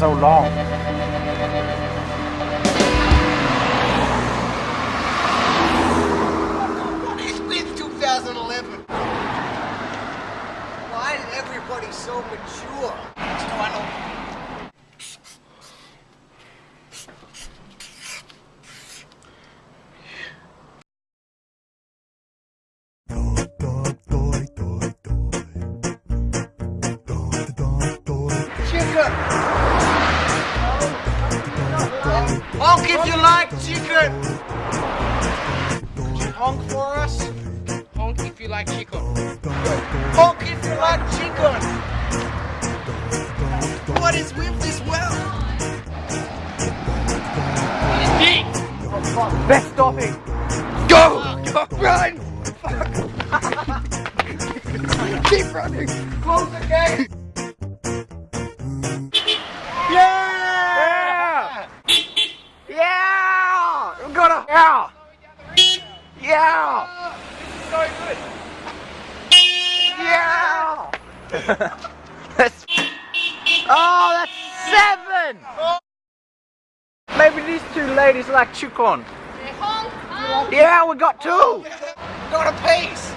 so long. What is with 2011? Why is everybody so mature? What's going on? Chicken! Honk if you like chicken! Honk for us? Honk if you like chicken. Honk if you like chicken! What is with this well? Let's stop it. Go! Run! Keep running. Close the gate! Yeah! Yeah! We got it. Yeah! Yeah! So good. Yeah! That's... Oh, that's 7! Maybe these two ladies like chicken. Honk! Yeah, we got 2! Got a piece!